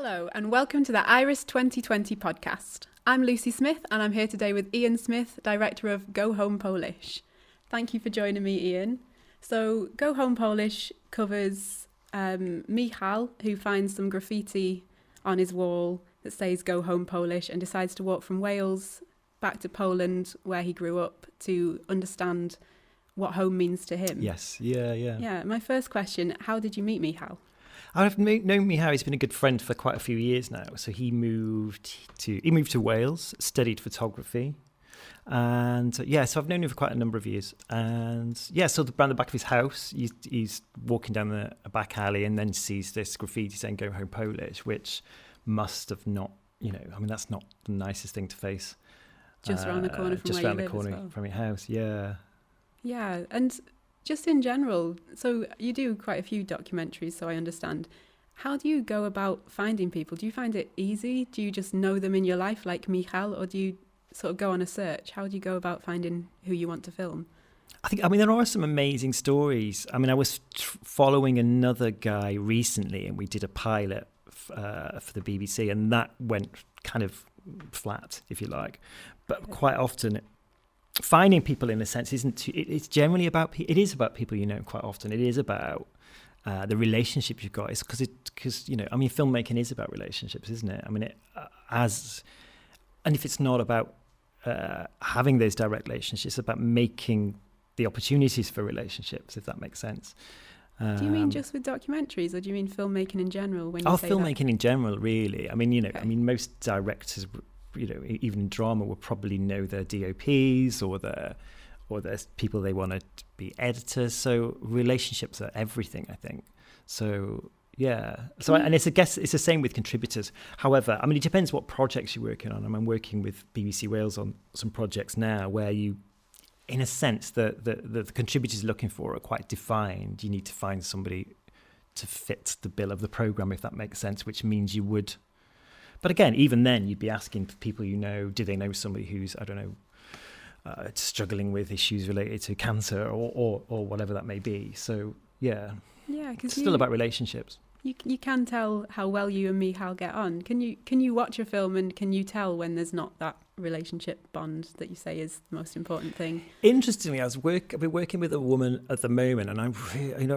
Hello and welcome to the Iris 2020 podcast. I'm Lucy Smith and I'm here today with Ian Smith, director of Go Home Polish. Thank you for joining me, Ian. So Go Home Polish covers Michal, who finds some graffiti on his wall that says Go Home Polish and decides to walk from Wales back to Poland where he grew up to understand what home means to him. Yes, yeah. Yeah, my first question, how did you meet Michal? I've known Michal. He's been a good friend for quite a few years now. So he moved to Wales, studied photography, and so I've known him for quite a number of years. And so around the back of his house, he's walking down a back alley and then sees this graffiti saying "Go Home Polish," which must have not, that's not the nicest thing to face. Just around the corner from where you live as well. From your house, yeah. Yeah, and just in general, so you do quite a few documentaries, so I understand. How do you go about finding people? Do you find it easy? Do you just know them in your life like Michal, or do you sort of go on a search? How do you go about finding who you want to film? There are some amazing stories. I was following another guy recently and we did a pilot for the BBC and that went kind of flat, if you like. But quite often finding people in a sense it's generally about it is about people quite often it is about the relationships you've got. It's because filmmaking is about relationships, isn't it? And if it's not about having those direct relationships, it's about making the opportunities for relationships, if that makes sense. Do you mean just with documentaries, or do you mean filmmaking in general when you say filmmaking that? In general, really. Most directors, even in drama, will probably know their DOPs or their people they want to be editors. So relationships are everything, I think. So yeah. So and it's the same with contributors. However, it depends what projects you're working on. I'm working with BBC Wales on some projects now where you, in a sense, the contributors you're looking for are quite defined. You need to find somebody to fit the bill of the programme, if that makes sense, which means you would. But again, even then, you'd be asking people do they know somebody who's, struggling with issues related to cancer or whatever that may be. So, yeah. Yeah, because it's still about relationships. You can tell how well you and Michal get on. Can you watch a film and can you tell when there's not that relationship bond that you say is the most important thing? Interestingly, I've been working with a woman at the moment, and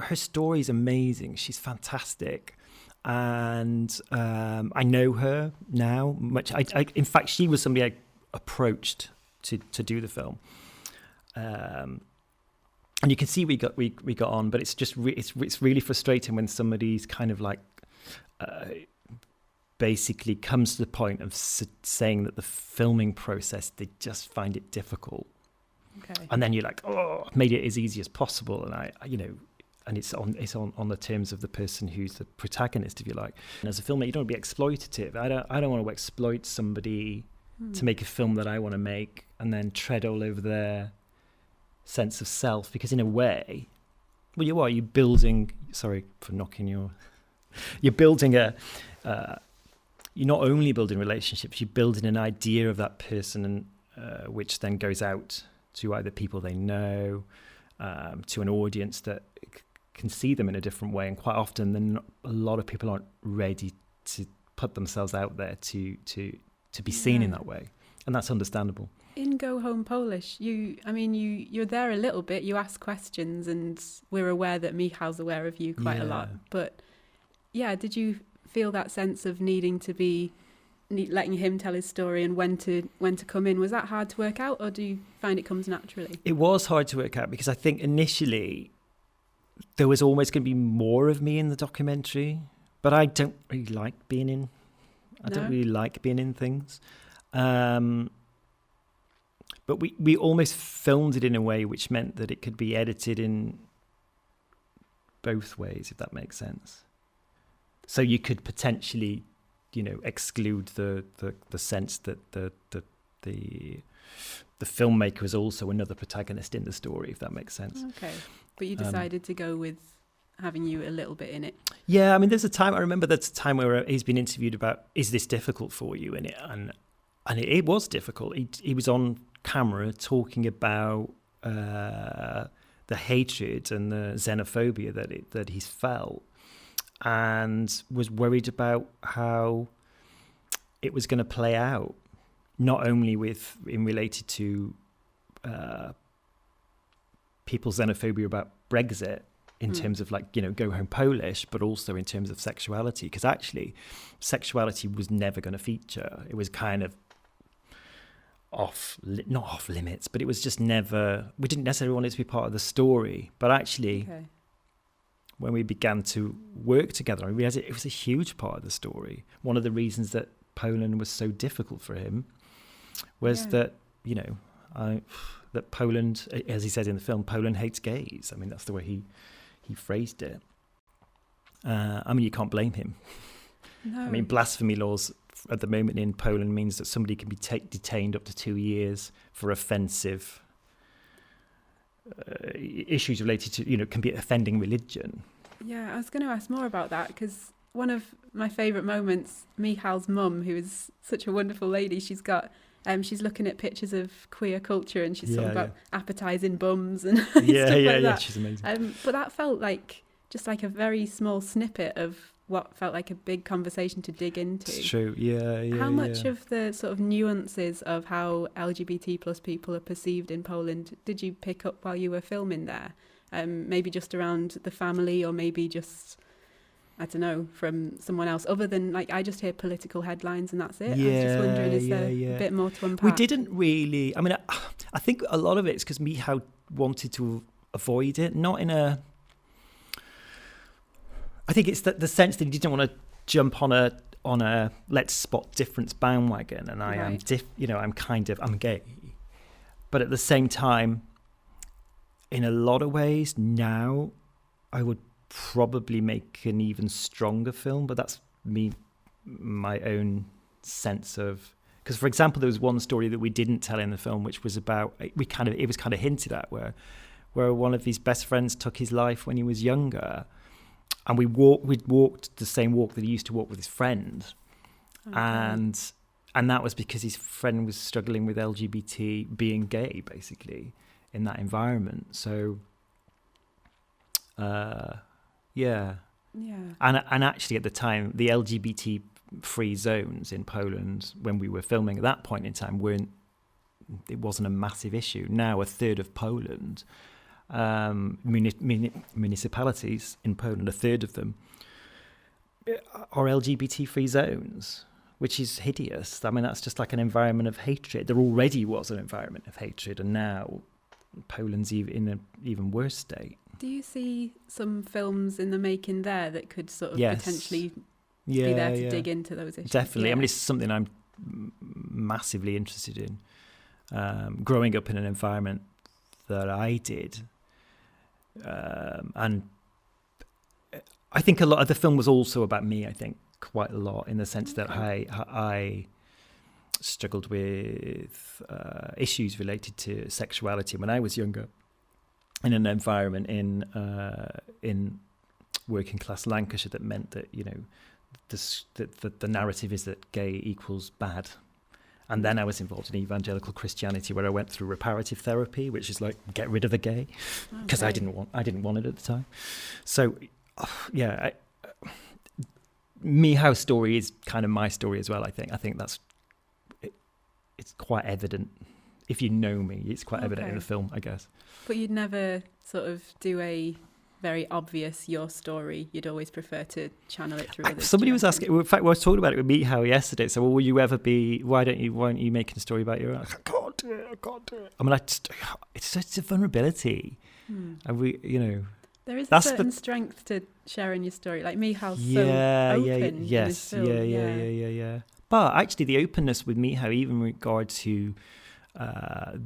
her story is amazing. She's fantastic. And I know her now much. In fact, she was somebody I approached to do the film, and you can see we got on. But it's just it's really frustrating when somebody's kind of like basically comes to the point of saying that the filming process, they just find it difficult. Okay. And then you're like, I've made it as easy as possible, and and it's on the terms of the person who's the protagonist, if you like. And as a filmmaker, you don't want to be exploitative. I don't want to exploit somebody to make a film that I want to make and then tread all over their sense of self, because in a way, you're building. Sorry for knocking your. You're building you're not only building relationships, you're building an idea of that person, and which then goes out to either people they know, to an audience that can see them in a different way. And quite often, a lot of people aren't ready to put themselves out there to be seen in that way, and that's understandable. In Go Home Polish, you're there a little bit. You ask questions, and we're aware that Michal's aware of you quite a lot. But did you feel that sense of needing to be letting him tell his story and when to come in? Was that hard to work out, or do you find it comes naturally? It was hard to work out because I think initially there was always going to be more of me in the documentary, but I don't really like being in. I don't really like being in things. But we almost filmed it in a way which meant that it could be edited in both ways, if that makes sense. So you could potentially, exclude the sense that the filmmaker is also another protagonist in the story, if that makes sense. Okay, but you decided to go with having you a little bit in it. Yeah, there's a time, I remember there's a time where he's been interviewed about, is this difficult for you in it? And it was difficult. He was on camera talking about the hatred and the xenophobia that he's felt. and was worried about how it was going to play out, not only in related to people's xenophobia about Brexit in terms of like, you know, Go Home Polish, but also in terms of sexuality, because actually sexuality was never going to feature. It was kind of not off limits, but it was just never, we didn't necessarily want it to be part of the story. But actually, when we began to work together, I realized it was a huge part of the story. One of the reasons that Poland was so difficult for him was that, you know, that Poland, as he said in the film, Poland hates gays. I mean, that's the way he phrased it. I mean, you can't blame him. No. I mean, blasphemy laws at the moment in Poland means that somebody can be detained up to 2 years for offensive issues related to, you know, can be offending religion. Yeah, I was going to ask more about that, because one of my favourite moments, Michal's mum, who is such a wonderful lady, she's she's looking at pictures of queer culture, and she's talking about appetising bums and stuff like that. She's amazing. But that felt like just like a very small snippet of what felt like a big conversation to dig into. It's true, yeah. How much of the sort of nuances of how LGBT plus people are perceived in Poland did you pick up while you were filming there? Maybe just around the family, or maybe just, I don't know, from someone else, other than, like, I just hear political headlines and that's it. I was just wondering, is there a bit more to unpack? We didn't really, I mean, I think a lot of it's because Michał wanted to avoid it, not in a, I think it's the sense that he didn't want to jump on a let's spot difference bandwagon, and I am I'm gay, but at the same time, in a lot of ways now, I would probably make an even stronger film, but that's my own sense of, because for example, there was one story that we didn't tell in the film, which was about it was kind of hinted at, where one of his best friends took his life when he was younger. And we'd walked the same walk that he used to walk with his friend. Okay. And that was because his friend was struggling with LGBT, being gay, basically, in that environment. So, yeah. And actually at the time, the LGBT free zones in Poland, when we were filming at that point in time, it wasn't a massive issue. Now a third of Poland, municipalities in Poland, a third of them are LGBT-free zones, which is hideous. I mean, that's just like an environment of hatred. There already was an environment of hatred, and now Poland's in an even worse state. Do you see some films in the making there that could sort of potentially be there to dig into those issues? Definitely. Yeah. I mean, it's something I'm massively interested in. Growing up in an environment that I did, and I think a lot of the film was also about me, I think, quite a lot, in the sense that I struggled with issues related to sexuality when I was younger, in an environment in working class Lancashire that meant that, you know, the narrative is that gay equals bad. And then I was involved in evangelical Christianity, where I went through reparative therapy, which is like get rid of the gay, because I didn't want it at the time. So, Michal's story is kind of my story as well. I think that's it's quite evident. If you know me, it's quite evident in the film, I guess. But you'd never sort of do a very obvious your story. You'd always prefer to channel it through others. Somebody was asking, in fact, I was talking about it with Michał yesterday. So, will you ever be, why aren't you making a story about your own? I can't do it. I mean, it's a vulnerability. And there is a certain strength to sharing your story. Like Michal's so open in his film. Yeah. But actually the openness with Michał, even in regard to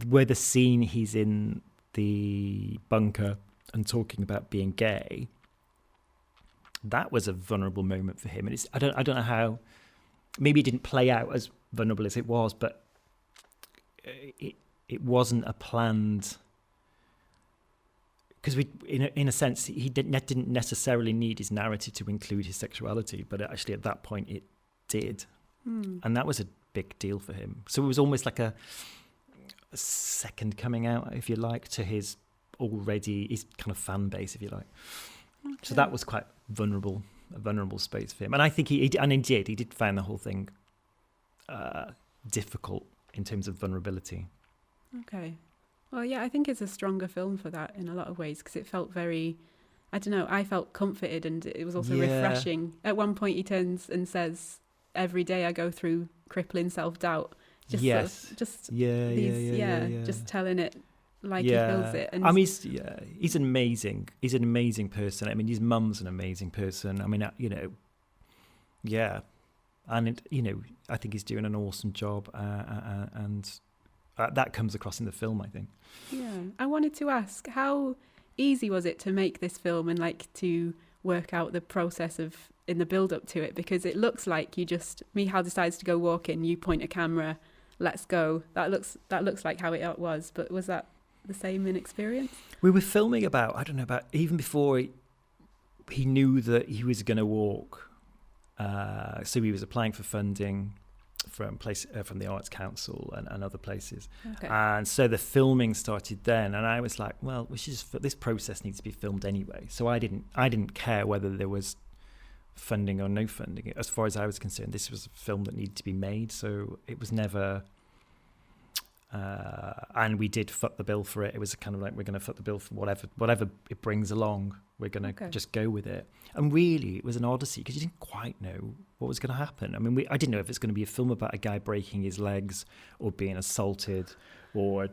where the scene he's in the bunker and talking about being gay, that was a vulnerable moment for him. And I don't know how, maybe it didn't play out as vulnerable as it was, but it wasn't a planned, because in a sense he didn't necessarily need his narrative to include his sexuality, but actually at that point it did. And that was a big deal for him. So it was almost like a second coming out, if you like, to his kind of fan base, if you like. So that was quite vulnerable vulnerable space for him. And I think he did find the whole thing difficult in terms of vulnerability. Okay. Well, yeah, I think it's a stronger film for that in a lot of ways, because it felt very, I don't know, I felt comforted, and it was also refreshing. At one point he turns and says, every day I go through crippling self-doubt. Just telling it like he feels it. And he's amazing. He's an amazing person. I mean, his mum's an amazing person. I mean, and I think he's doing an awesome job, and that comes across in the film, I think. Yeah, I wanted to ask, how easy was it to make this film, and like to work out the process of in the build up to it? Because it looks like Michał decides to go walking, you point a camera, let's go. That looks like how it was. But was that the same in experience? We were filming about even before he knew that he was going to walk. So he was applying for funding from the Arts Council and other places. Okay. And so the filming started then, and I was like, well, this process needs to be filmed anyway. So I didn't care whether there was funding or no funding. As far as I was concerned, this was a film that needed to be made, so it was never and we did foot the bill for it. It was kind of like, we're going to foot the bill for whatever it brings along. We're going to just go with it. And really, it was an odyssey, because you didn't quite know what was going to happen. I mean, I didn't know if it's going to be a film about a guy breaking his legs or being assaulted or,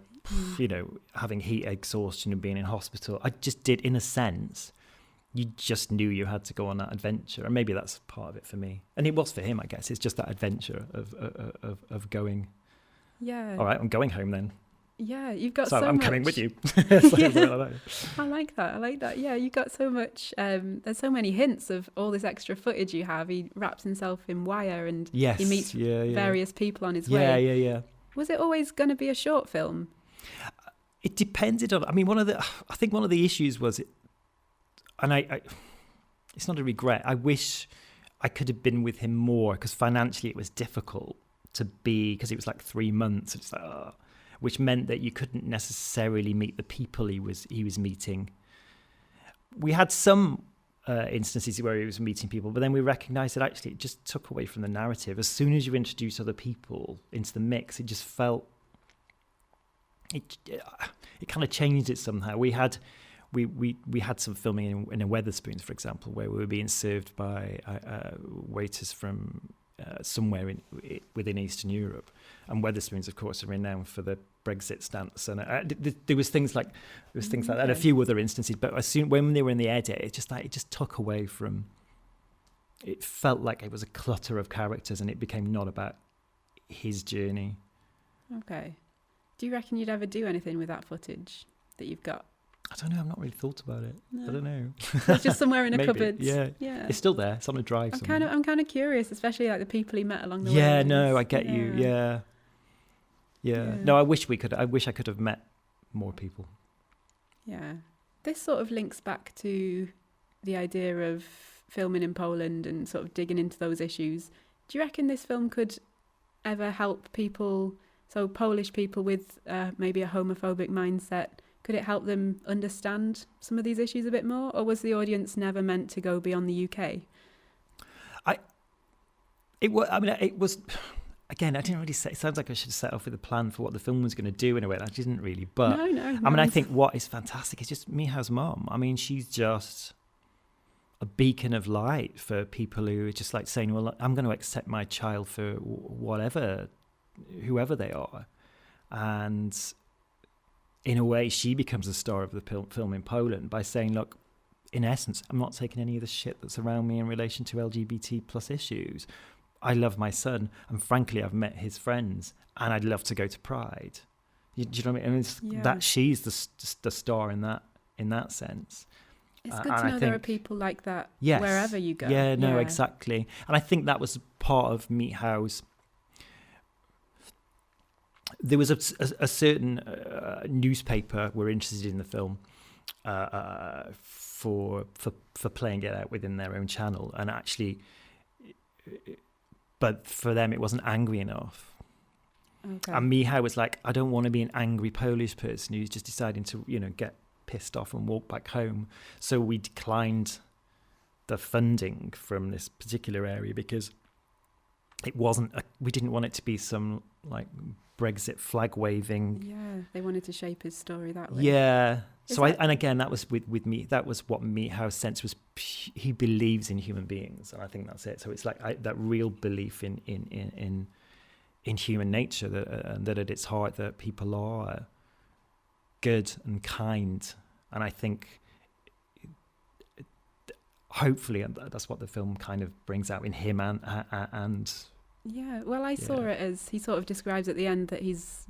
having heat exhaustion and being in hospital. I just did, in a sense, you just knew you had to go on that adventure. And maybe that's part of it for me. And it was for him, I guess. It's just that adventure of going. Yeah. All right, I'm going home then. Yeah, you've got so so I'm much. coming with you. I like that. Yeah, you've got so much. There's so many hints of all this extra footage you have. He wraps himself in wire, and he meets various people on his way. Yeah. Was it always going to be a short film? It depended on. I mean, I think one of the issues was, and I it's not a regret. I wish I could have been with him more, because financially it was difficult to be, because it was like 3 months. It's like, which meant that you couldn't necessarily meet the people he was meeting. We had some instances where he was meeting people, but then we recognised that actually it just took away from the narrative. As soon as you introduce other people into the mix, it just felt it kind of changed it somehow. We had some filming in a Wetherspoons, for example, where we were being served by waiters from somewhere within Eastern Europe, and Wetherspoons, of course, are renowned for the Brexit stance, and there was things like that, and a few other instances. But as soon when they were in the edit, it just took away from. It felt like it was a clutter of characters, and it became not about his journey. Okay. Do you reckon you'd ever do anything with that footage that you've got? I don't know. I've not really thought about it. No. I don't know. It's just somewhere in a cupboard. Yeah. It's still there. It's on a drive. I'm kind of curious, especially like the people he met along the way. Yeah. No, I get you. Yeah. No, I wish I could have met more people. Yeah. This sort of links back to the idea of filming in Poland and sort of digging into those issues. Do you reckon this film could ever help people, so Polish people with maybe a homophobic mindset? Could it help them understand some of these issues a bit more? Or was the audience never meant to go beyond the UK? It was, again, I didn't really say, it sounds like I should set off with a plan for what the film was going to do in a way. I didn't really, but no. I mean, I think what is fantastic is just Michał's mom. I mean, she's just a beacon of light for people who are just like saying, well, I'm going to accept my child for whoever they are. And in a way, she becomes the star of the film in Poland by saying, look, in essence, I'm not taking any of the shit that's around me in relation to LGBT plus issues. I love my son, and frankly, I've met his friends, and I'd love to go to Pride. Do you know what I mean? And that she's the star in that sense. It's good to know there are people like that wherever you go. Yeah, no, exactly. And I think that was part of Michał's. There was a certain newspaper were interested in the film for playing it out within their own channel, and actually, but for them it wasn't angry enough. Okay. And Michał was like, I don't want to be an angry Polish person who's just deciding to get pissed off and walk back home. So we declined the funding from this particular area because it wasn't. We didn't want it to be some like Brexit flag waving. Yeah, they wanted to shape his story that way. Yeah. And again, that was with me. That was what Meathouse sense was. He believes in human beings, and I think that's it. So it's like that real belief in human nature, that at its heart that people are good and kind, and I think hopefully that's what the film kind of brings out in him and. Yeah, well, I saw it as he sort of describes at the end that he's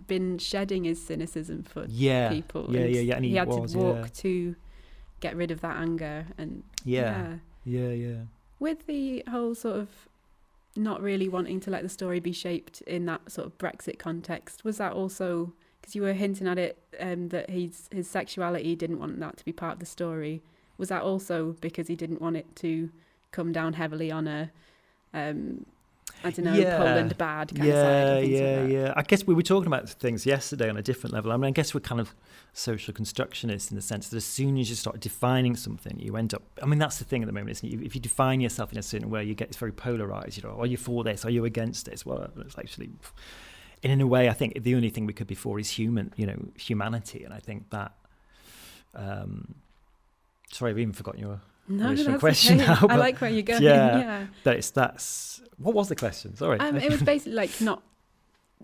been shedding his cynicism for people. Yeah. And he had to walk to get rid of that anger. And yeah. With the whole sort of not really wanting to let the story be shaped in that sort of Brexit context, was that also, because you were hinting at it, that his sexuality didn't want that to be part of the story. Was that also because he didn't want it to come down heavily on a... I don't know, Poland bad kind of side. Yeah. I guess we were talking about things yesterday on a different level. I mean, I guess we're kind of social constructionists in the sense that as soon as you start defining something, you end up... I mean, that's the thing at the moment, isn't it? If you define yourself in a certain way, it's very polarised. You know, are you for this? Are you against this? Well, it's actually... And in a way, I think the only thing we could be for is humanity. And I think that... sorry, I've even forgotten your... No, question okay. now, I like where you're going. Yeah. That's what was the question? Sorry. It was basically like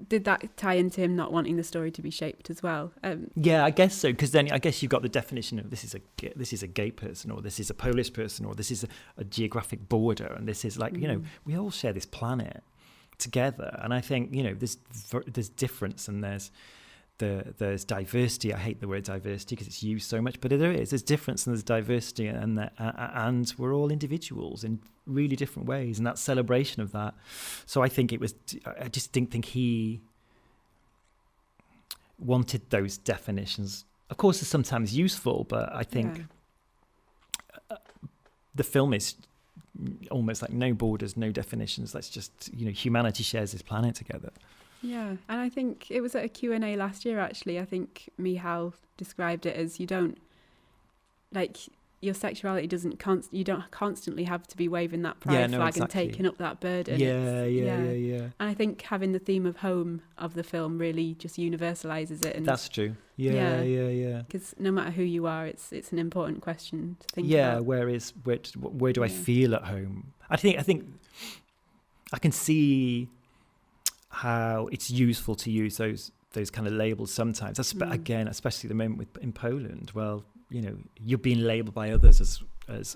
did that tie into him not wanting the story to be shaped as well? Yeah, I guess so. Because then I guess you've got the definition of this is a gay person, or this is a Polish person, or this is a geographic border, and this is like we all share this planet together. And I think there's difference and there's diversity. I hate the word diversity because it's used so much, but there's difference and there's diversity, and we're all individuals in really different ways, and that celebration of that. So I just didn't think he wanted those definitions. Of course, they're sometimes useful, but I think the film is almost like no borders, no definitions. Let's just, humanity shares this planet together. Yeah, and I think it was at a Q&A last year, actually. I think Michal described it as you don't, like, your sexuality you don't constantly have to be waving that pride flag and taking up that burden. Yeah. And I think having the theme of home of the film really just universalizes it. And that's true. Yeah. Because no matter who you are, it's an important question to think about. Yeah, where do I feel at home? I think I can see how it's useful to use those kind of labels sometimes. Again, especially at the moment in Poland. Well, you're being labelled by others as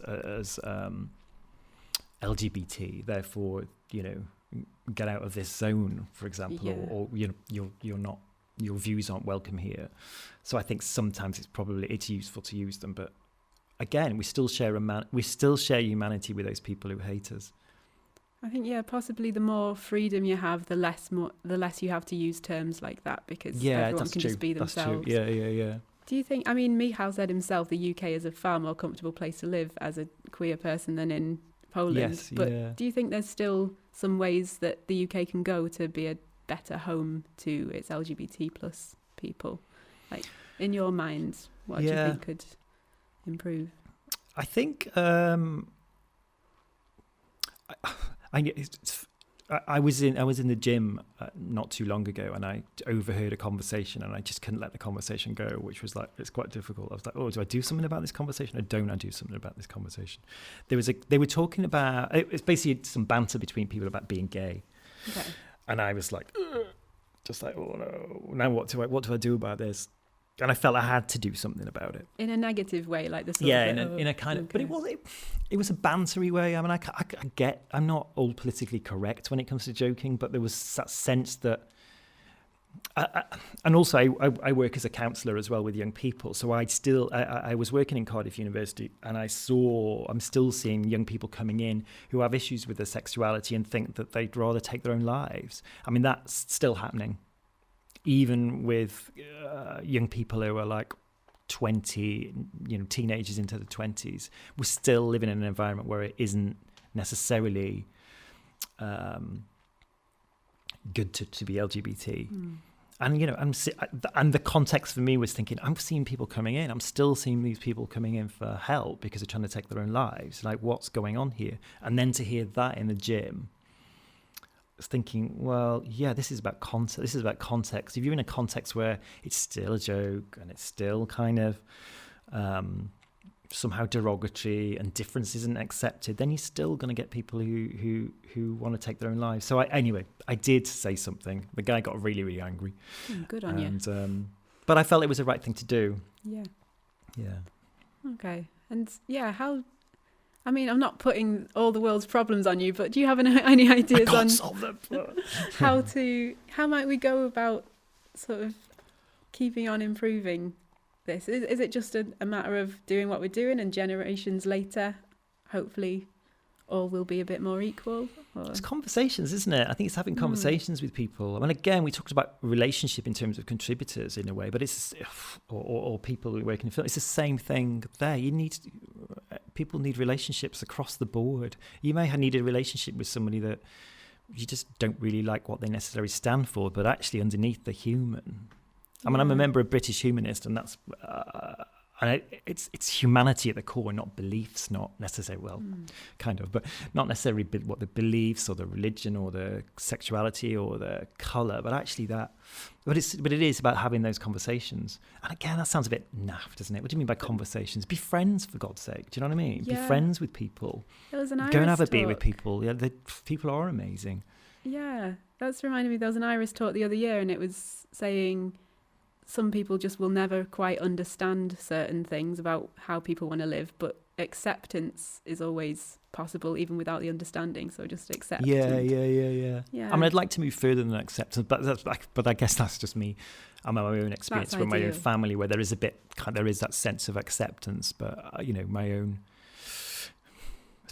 LGBT. Therefore, get out of this zone, for example, or you're not. Your views aren't welcome here. So I think sometimes it's useful to use them. But again, we still share humanity with those people who hate us. I think, possibly the more freedom you have, the less you have to use terms like that, because everyone can just be themselves. That's true. Yeah. Do you think, Michal said himself, the UK is a far more comfortable place to live as a queer person than in Poland. Yes, but do you think there's still some ways that the UK can go to be a better home to its LGBT plus people? Like, in your mind, what do you think could improve? I think... I was in the gym not too long ago, and I overheard a conversation, and I just couldn't let the conversation go, which was like, it's quite difficult. I was like, oh, do I do something about this conversation, or don't I do something about this conversation? They were talking about, it's basically some banter between people about being gay. Okay. And I was like, just like, oh no, now what do I do about this? And I felt I had to do something about it. In a negative way, like this. In a kind of, but it was a bantery way. I mean, I'm not all politically correct when it comes to joking, but there was that sense that, and also I work as a counsellor as well with young people. So I was working in Cardiff University, and I'm still seeing young people coming in who have issues with their sexuality and think that they'd rather take their own lives. I mean, that's still happening. Even with young people who are like 20, teenagers into the 20s, we're still living in an environment where it isn't necessarily good to be LGBT. And, and the context for me was thinking, I'm seeing people coming in. I'm still seeing these people coming in for help because they're trying to take their own lives. Like, what's going on here? And then to hear that in the gym, I was thinking, well, yeah, this is about context. This is about context. If you're in a context where it's still a joke and it's still kind of somehow derogatory and difference isn't accepted, then you're still going to get people who want to take their own lives. So I did say something. The guy got really, really angry. Good on you. But I felt it was the right thing to do. Yeah. Yeah. Okay. And I'm not putting all the world's problems on you, but do you have any ideas on solve them. how might we go about sort of keeping on improving this? Is it just a matter of doing what we're doing and generations later, hopefully all will be a bit more equal? Or? It's conversations, isn't it? I think it's having conversations with people. I mean, again, we talked about relationship in terms of contributors in a way, but it's or people who work in film. It's the same thing there. People need relationships across the board. You may need a relationship with somebody that you just don't really like what they necessarily stand for, but actually underneath they're human. I mean, I'm a member of British Humanist, and that's it's humanity at the core, not beliefs, not necessarily, kind of, but not necessarily what the beliefs or the religion or the sexuality or the colour, but actually but it is about having those conversations. And again, that sounds a bit naff, doesn't it? What do you mean by conversations? Be friends, for God's sake. Do you know what I mean? Yeah. Be friends with people. There was an Iris Go and have a talk. beer with people. Yeah, people are amazing. Yeah, that's reminded me. There was an Iris talk the other year, and it was saying some people just will never quite understand certain things about how people want to live, but acceptance is always possible even without the understanding. So just accept. Yeah. Yeah. I mean, I'd like to move further than acceptance, but I guess that's just me. I'm my own experience from my own family, where there is there is that sense of acceptance, but my own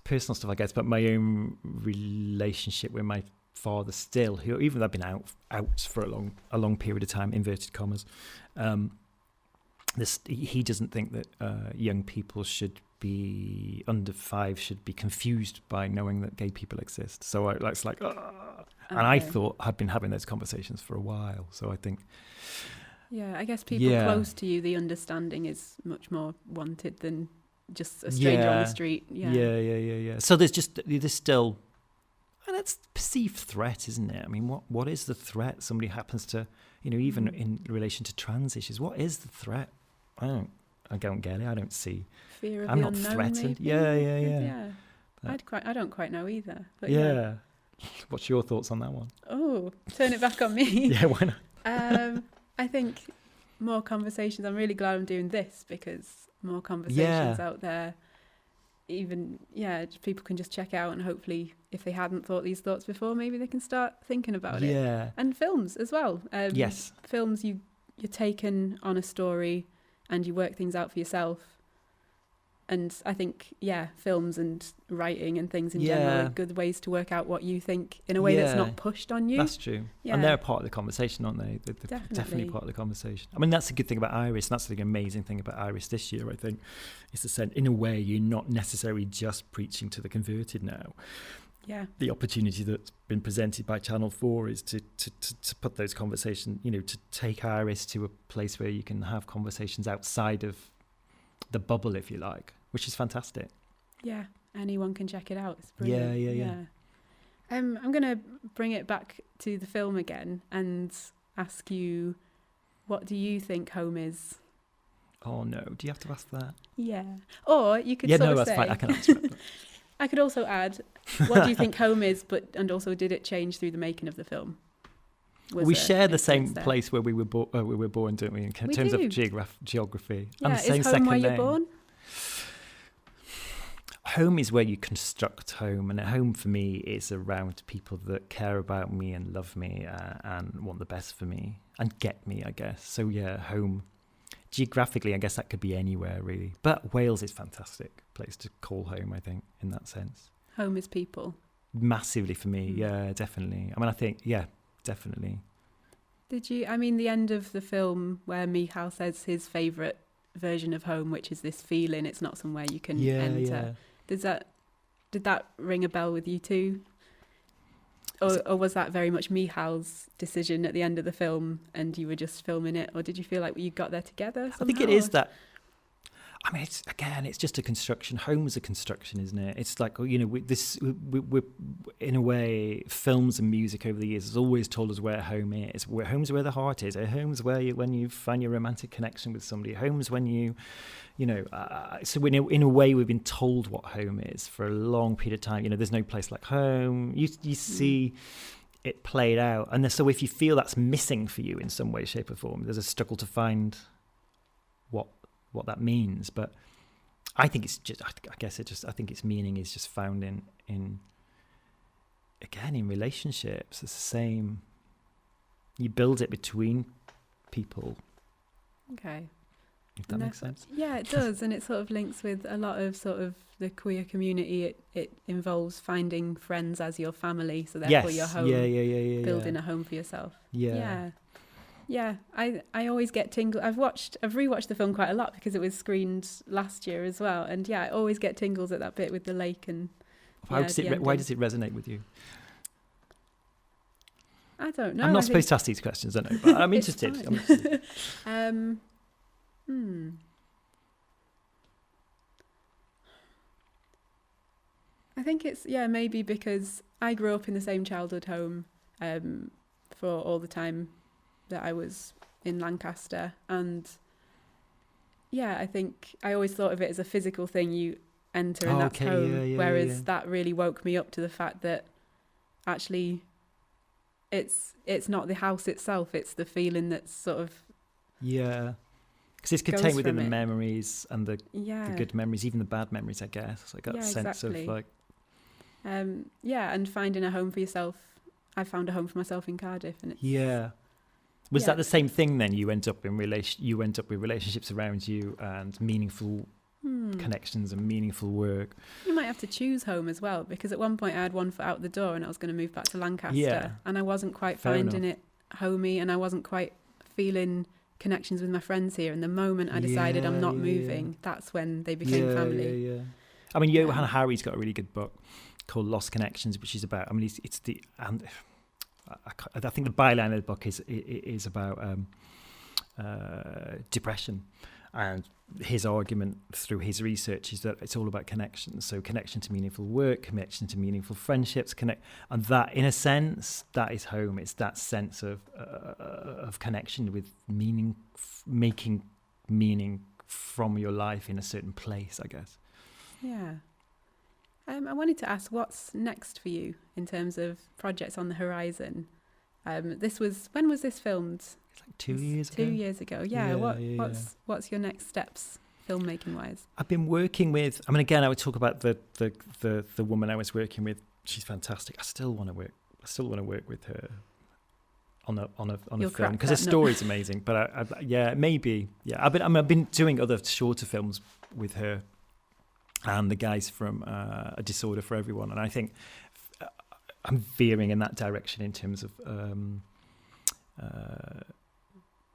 personal stuff, I guess, but my own relationship with my father still, who even though I've been out for a long period of time, inverted commas, he doesn't think that young people should be under 5 should be confused by knowing that gay people exist. So it's like, and I thought I'd been having those conversations for a while. So I think, I guess people close to you, the understanding is much more wanted than just a stranger on the street. Yeah. So there's still. And it's perceived threat, isn't it? I mean, what is the threat? Somebody happens to, even in relation to trans issues, what is the threat? I don't get it. I don't see. Fear of I'm the not unknown, threatened. maybe? Yeah. I don't quite know either. But yeah. What's your thoughts on that one? Oh, turn it back on me. Yeah, why not? I think more conversations. I'm really glad I'm doing this because more conversations out there. Even people can just check out, and hopefully if they hadn't thought these thoughts before, maybe they can start thinking about it. And films as well. Yes, films, you're taken on a story and you work things out for yourself. And I think films and writing and things in general are good ways to work out what you think in a way that's not pushed on you. That's true. And they're part of the conversation, aren't they? They're definitely part of the conversation. I mean, that's the good thing about Iris, and that's the amazing thing about Iris this year, I think. It's the sense, in a way, you're not necessarily just preaching to the converted now. Yeah. The opportunity that's been presented by Channel 4 is to put those conversations, to take Iris to a place where you can have conversations outside of the bubble, if you like, which is fantastic. Yeah, anyone can check it out. It's brilliant. Yeah. I'm going to bring it back to the film again and ask you, what do you think home is? Oh no, do you have to ask that? Yeah. Or you could that's fine. I can answer it. I could also add, what do you think home is, and also did it change through the making of the film? We share the same place where we were born, don't we? In terms of geography. Yeah, and the same is home where you're born? Home is where you construct home, and home for me is around people that care about me and love me and want the best for me and get me, I guess. So home. Geographically, I guess that could be anywhere, really. But Wales is a fantastic place to call home, I think, in that sense. Home is people. Massively for me, definitely. I mean, I think, definitely. The end of the film where Michal says his favourite version of home, which is this feeling, it's not somewhere you can enter. Did that ring a bell with you too? Or was that very much Michal's decision at the end of the film and you were just filming it? Or did you feel like you got there together somehow? I think it is that. I mean, it's just a construction. Home is a construction, isn't it? It's like, we're in a way, films and music over the years has always told us where home is. Home's where the heart is. Home's where when you find your romantic connection with somebody. Home's when so in a way we've been told what home is for a long period of time. There's no place like home. You see it played out, and so if you feel that's missing for you in some way, shape, or form, there's a struggle to find what that means. But I think it's just, I think its meaning is just found in relationships. It's the same. You build it between people. Okay. If that makes sense. Yeah, it does. And it sort of links with a lot of sort of the queer community. It involves finding friends as your family. So therefore your home. Yeah. Building a home for yourself. Yeah. Yeah, I always get tingles. I've rewatched the film quite a lot because it was screened last year as well. And yeah, I always get tingles at that bit with the lake and. Why does it resonate with you? I don't know. I'm not supposed to ask these questions, I know, but I'm interested. I think it's maybe because I grew up in the same childhood home for all the time that I was in Lancaster, and I think I always thought of it as a physical thing you enter and that's home, whereas that really woke me up to the fact that actually it's not the house itself, it's the feeling that's sort of because it's contained within the memories and the good memories, even the bad memories, I guess. Like that sense of like and finding a home for yourself. I found a home for myself in Cardiff, and it's Was that the same thing then? You went up with relationships around you and meaningful connections and meaningful work. You might have to choose home as well, because at one point I had one foot out the door and I was going to move back to Lancaster, and I wasn't quite finding it homey, and I wasn't quite feeling connections with my friends here. And the moment I decided I'm not moving, that's when they became family. I mean, Johann Hari's got a really good book called Lost Connections, which is about. I mean, it's the and. I think the byline of the book is about depression, and his argument through his research is that it's all about connections. So connection to meaningful work, connection to meaningful friendships, and that, in a sense, that is home. It's that sense of connection with meaning, making meaning from your life in a certain place, I guess. Yeah. I wanted to ask, what's next for you in terms of projects on the horizon? When was this filmed? It's like 2 years ago. 2 years ago, What's your next steps, filmmaking wise? I've been working with. I mean, again, I would talk about the woman I was working with. She's fantastic. I still want to work. With her on a film because her story's amazing. But I've been doing other shorter films with her and the guys from A Disorder for Everyone, and I think I'm veering in that direction in terms of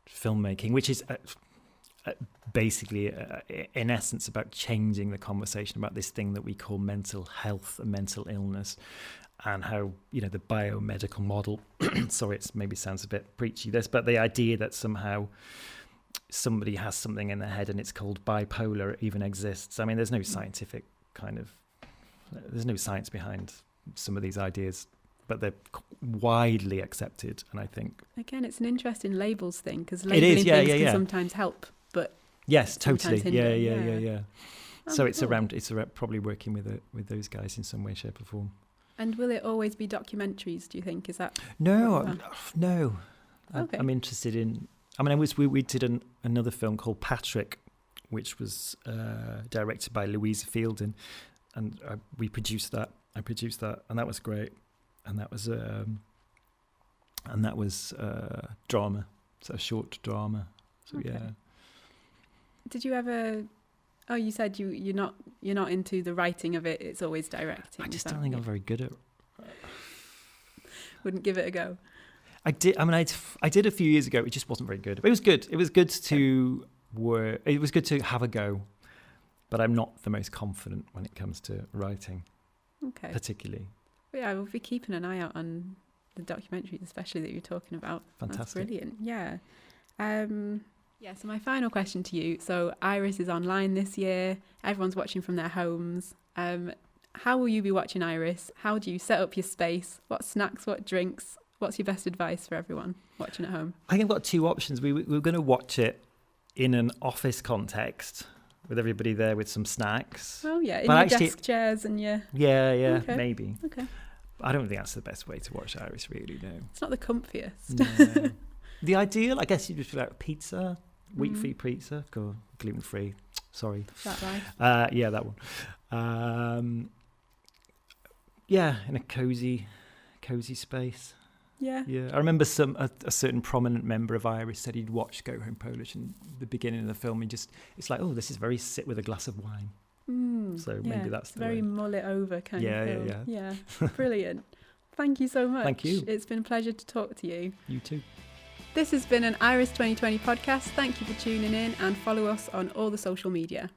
filmmaking, which is basically in essence about changing the conversation about this thing that we call mental health and mental illness, and how the biomedical model sorry, it maybe sounds a bit preachy but the idea that somehow somebody has something in their head and it's called bipolar even exists. I mean, there's no scientific there's no science behind some of these ideas, but they're widely accepted. And I think again, it's an interesting labels thing, because labeling things can sometimes help, but yes, totally, yeah. So it's around probably working with those guys in some way, shape, or form. And will it always be documentaries, do you think? Is that no? Okay. I'm interested in. I mean, we did another film called Patrick, which was directed by Louisa Fielding, and we produced that. I produced that, and that was great. And that was drama, so a short drama. So okay. yeah. Did you ever? Oh, you said you're not into the writing of it. It's always directing. I just don't think I'm very good at. Wouldn't give it a go. I did. I mean, I did a few years ago. It just wasn't very good. It was good. It was good to work. It was good to have a go, but I'm not the most confident when it comes to writing. Okay. Particularly. Yeah, we'll be keeping an eye out on the documentaries, especially that you're talking about. Fantastic. That's brilliant. Yeah. So my final question to you. So Iris is online this year. Everyone's watching from their homes. How will you be watching Iris? How do you set up your space? What snacks, what drinks? What's your best advice for everyone watching at home? I think I've got two options. We were going to watch it in an office context with everybody there with some snacks. Oh, yeah, in your desk chairs and your... Yeah, okay. Maybe. Okay. I don't think that's the best way to watch Iris, really, no. It's not the comfiest. No. The ideal, I guess, you'd just be like pizza, wheat-free pizza, gluten-free, sorry. That right? Yeah, that one. In a cozy space. Yeah. Yeah, I remember a certain prominent member of Iris said he'd watched Go Home Polish in the beginning of the film. It's like, oh, this is very sit with a glass of wine. So maybe that's the very way. mull it over kind of film. Yeah. Brilliant. Thank you so much. Thank you. It's been a pleasure to talk to you. You too. This has been an Iris 2020 podcast. Thank you for tuning in and follow us on all the social media.